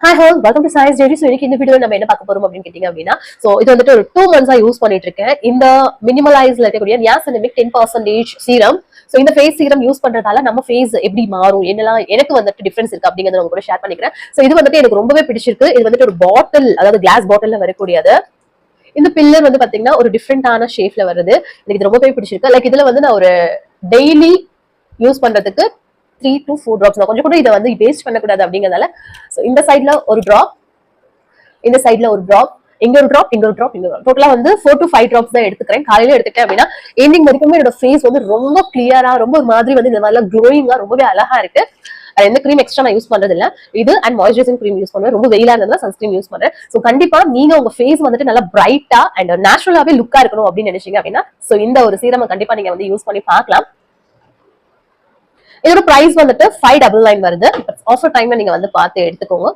Hi whole welcome to science daily. So இன்னைக்கு இந்த video நம்ம என்ன பார்க்க போறோம் அப்படின்னு கேட்டீங்க அப்படின்னா, ஸோ இது வந்துட்டு ஒரு 2 months யூஸ் பண்ணிட்டு இருக்கேன். இந்த மினிமலைஸ்ல இருக்கக்கூடிய நியாசினமிக் 10% சீரம். ஸோ இந்த ஃபேஸ் சீரம் யூஸ் பண்றதால நம்ம ஃபேஸ் எப்படி மாறும், என்னெல்லாம் எனக்கு வந்துட்டு டிஃபரன்ஸ் இருக்கு அப்படிங்கறத உங்க கூட ஷேர் பண்ணிக்கிறேன். ஸோ இது வந்துட்டு எனக்கு ரொம்பவே பிடிச்சிருக்கு. இது வந்துட்டு ஒரு பாட்டில், அதாவது கிளாஸ் பாட்டில்ல வரக்கூடியது. இந்த பில்லர் வந்து பாத்தீங்கன்னா ஒரு டிஃப்ரெண்டான ஷேப்ல வருது. எனக்கு இது ரொம்பவே பிடிச்சிருக்கு. லைக் இதுல வந்து நான் ஒரு டெய்லி யூஸ் பண்றதுக்கு 3 to 4 drops நான் கொஞ்சம் கூட இதை வந்து வேஸ்ட் பண்ணக்கூடாது அப்படிங்கறதால இந்த சைட்ல ஒரு டிராப், இந்த சைட்ல ஒரு டிராப், இங்க ஒரு டிராப், இங்க ஒரு டிராப், இங்க ஒரு டோட்டலா வந்து 4 to 5 drops தான் எடுத்துக்கிறேன். காலையில எடுத்துட்டேன் அப்படின்னா ஈவினிங் வரைக்குமே என்னோட ஃபேஸ் வந்து ரொம்ப கிளியரா, ரொம்ப ஒரு மாதிரி வந்து இந்த மாதிரிலாம் க்ளோயிங்கா ரொம்பவே அழகா இருக்கு. எந்த கிரீம் எக்ஸ்ட்ரா நான் யூஸ் பண்றது இல்ல. இது அண்ட் மாய்ஸ்சரைசிங் கிரீம் யூஸ் பண்ணுவேன். ரொம்ப வெயிலா இருந்தா சன்ஸ்கிரீம் யூஸ் பண்றேன். சோ கண்டிப்பா நீங்க உங்க ஃபேஸ் வந்துட்டு நல்லா பிரைட்டா அண்ட் நேச்சுரலாவே லுக்கா இருக்கணும் அப்படின்னு நினைச்சீங்க அப்படின்னா சோ இந்த ஒரு சீரமை கண்டிப்பா நீங்க வந்து யூஸ் பண்ணி பார்க்கலாம். இதோட பிரைஸ் வந்துட்டு 599 வருது. ஆஃபர் டைம்ல நீங்க வந்து பார்த்து எடுத்துக்கோங்க.